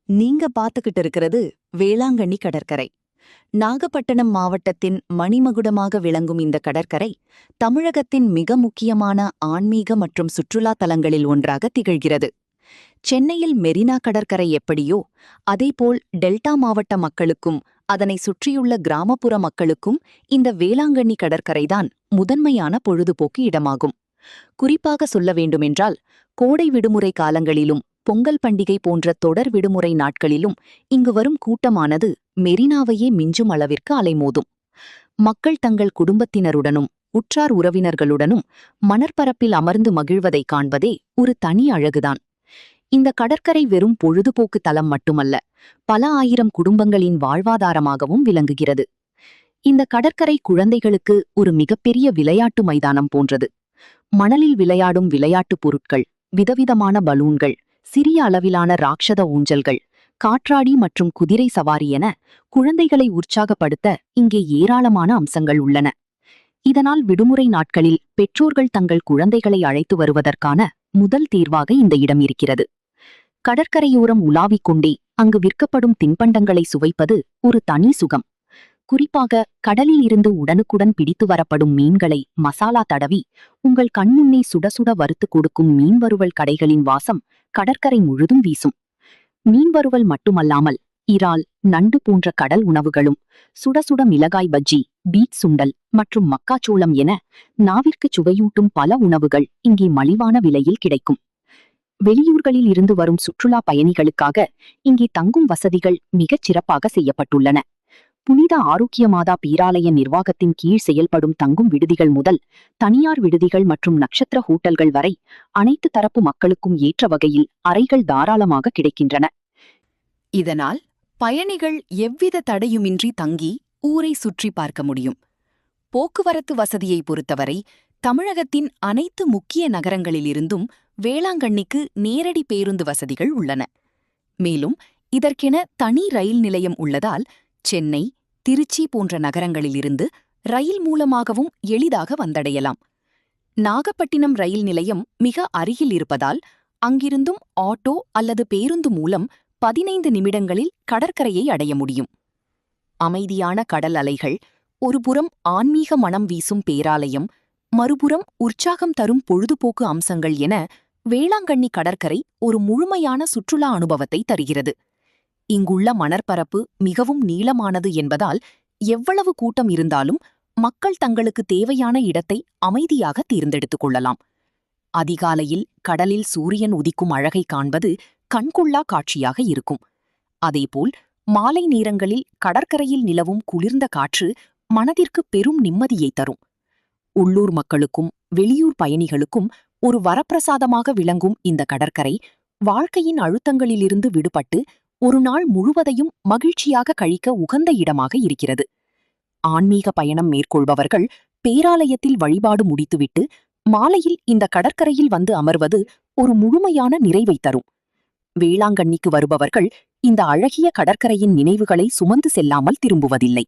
நீங்க பாத்துக்கிட்டு இருக்கிறது வேளாங்கண்ணி கடற்கரை. நாகப்பட்டினம் மாவட்டத்தின் மணிமகுடமாக விளங்கும் இந்த கடற்கரை தமிழகத்தின் மிக முக்கியமான ஆன்மீக மற்றும் சுற்றுலா தலங்களில் ஒன்றாக திகழ்கிறது. சென்னையில் மெரினா கடற்கரை எப்படியோ அதேபோல் டெல்டா மாவட்ட மக்களுக்கும் அதனை சுற்றியுள்ள கிராமப்புற மக்களுக்கும் இந்த வேளாங்கண்ணி கடற்கரைதான் முதன்மையான பொழுதுபோக்கு இடமாகும். குறிப்பாக சொல்ல வேண்டுமென்றால் கோடை விடுமுறை காலங்களிலும் பொங்கல் பண்டிகை போன்ற தொடர் விடுமுறை நாட்களிலும் இங்கு வரும் கூட்டமானது மெரினாவையே மிஞ்சும் அளவிற்கு அலைமோதும். மக்கள் தங்கள் குடும்பத்தினருடனும் உற்றார் உறவினர்களுடனும் மணற்பரப்பில் அமர்ந்து மகிழ்வதை காண்பதே ஒரு தனி அழகுதான். இந்த கடற்கரை வெறும் பொழுதுபோக்கு தலம் மட்டுமல்ல, பல ஆயிரம் குடும்பங்களின் வாழ்வாதாரமாகவும் விளங்குகிறது. இந்த கடற்கரை குழந்தைகளுக்கு ஒரு மிகப்பெரிய விளையாட்டு மைதானம் போன்றது. மணலில் விளையாடும் விளையாட்டுப் பொருட்கள், விதவிதமான பலூன்கள், சிறிய அளவிலான ராட்சத ஊஞ்சல்கள், காற்றாடி மற்றும் குதிரை சவாரி என குழந்தைகளை உற்சாகப்படுத்த இங்கே ஏராளமான அம்சங்கள் உள்ளன. இதனால் விடுமுறை நாட்களில் பெற்றோர்கள் தங்கள் குழந்தைகளை அழைத்து வருவதற்கான முதல் தீர்வாக இந்த இடம் இருக்கிறது. கடற்கரையோரம் உலாவிக் கொண்டே அங்கு விற்கப்படும் தின்பண்டங்களை சுவைப்பது ஒரு தனி சுகம். குறிப்பாக கடலில் இருந்து உடனுக்குடன் பிடித்து வரப்படும் மீன்களை மசாலா தடவி உங்கள் கண்முன்னே சுட சுட வறுத்து கொடுக்கும் மீன் வறுவல் கடைகளின் வாசம் கடற்கரை முழுதும் வீசும். மீன் வறுவல் மட்டுமல்லாமல் இறால், நண்டு போன்ற கடல் உணவுகளும், சுட சுட மிளகாய் பஜ்ஜி, பீட் சுண்டல் மற்றும் மக்காச்சோளம் என நாவிற்கு சுவையூட்டும் பல உணவுகள் இங்கே மலிவான விலையில் கிடைக்கும். வெளியூர்களில் இருந்து வரும் சுற்றுலா பயணிகளுக்காக இங்கே தங்கும் வசதிகள் மிகச் சிறப்பாக செய்யப்பட்டுள்ளன. புனித ஆரோக்கியமாதா பேராலய நிர்வாகத்தின் கீழ் செயல்படும் தங்கும் விடுதிகள் முதல் தனியார் விடுதிகள் மற்றும் நட்சத்திர ஹோட்டல்கள் வரை அனைத்து தரப்பு மக்களுக்கும் ஏற்ற வகையில் அறைகள் தாராளமாக கிடைக்கின்றன. இதனால் பயணிகள் எவ்வித தடையுமின்றி தங்கி ஊரை சுற்றி பார்க்க முடியும். போக்குவரத்து வசதியை பொறுத்தவரை தமிழகத்தின் அனைத்து முக்கிய நகரங்களிலிருந்தும் வேளாங்கண்ணிக்கு நேரடி பேருந்து வசதிகள் உள்ளன. மேலும் இதற்கென தனி ரயில் நிலையம் உள்ளதால் சென்னை, திருச்சி போன்ற நகரங்களிலிருந்து ரயில் மூலமாகவும் எளிதாக வந்தடையலாம். நாகப்பட்டினம் ரயில் நிலையம் மிக அருகில் இருப்பதால் அங்கிருந்தும் ஆட்டோ அல்லது பேருந்து மூலம் 15 நிமிடங்களில் கடற்கரையை அடைய முடியும். அமைதியான கடல் அலைகள், ஒருபுறம் ஆன்மீக மனம் வீசும் பேராலயம், மறுபுறம் உற்சாகம் தரும் பொழுதுபோக்கு அம்சங்கள் என வேளாங்கண்ணி கடற்கரை ஒரு முழுமையான சுற்றுலா அனுபவத்தை தருகிறது. இங்குள்ள மணற்பரப்பு மிகவும் நீளமானது என்பதால் எவ்வளவு கூட்டம் இருந்தாலும் மக்கள் தங்களுக்கு தேவையான இடத்தை அமைதியாக தேர்ந்தெடுத்துக் கொள்ளலாம். அதிகாலையில் கடலில் சூரியன் உதிக்கும் அழகை காண்பது கண்கொள்ளா காட்சியாக இருக்கும். அதேபோல் மாலை நேரங்களில் கடற்கரையில் நிலவும் குளிர்ந்த காற்று மனதிற்கு பெரும் நிம்மதியை தரும். உள்ளூர் மக்களுக்கும் வெளியூர் பயணிகளுக்கும் ஒரு வரப்பிரசாதமாக விளங்கும் இந்த கடற்கரை வாழ்க்கையின் அழுத்தங்களிலிருந்து விடுபட்டு ஒரு நாள் முழுவதையும் மகிழ்ச்சியாக கழிக்க உகந்த இடமாக இருக்கிறது. ஆன்மீக பயணம் மேற்கொள்பவர்கள் பேராலயத்தில் வழிபாடு முடித்துவிட்டு மாலையில் இந்த கடற்கரையில் வந்து அமர்வது ஒரு முழுமையான நிறைவை தரும். வேளாங்கண்ணிக்கு வருபவர்கள் இந்த அழகிய கடற்கரையின் நினைவுகளை சுமந்து செல்லாமல் திரும்புவதில்லை.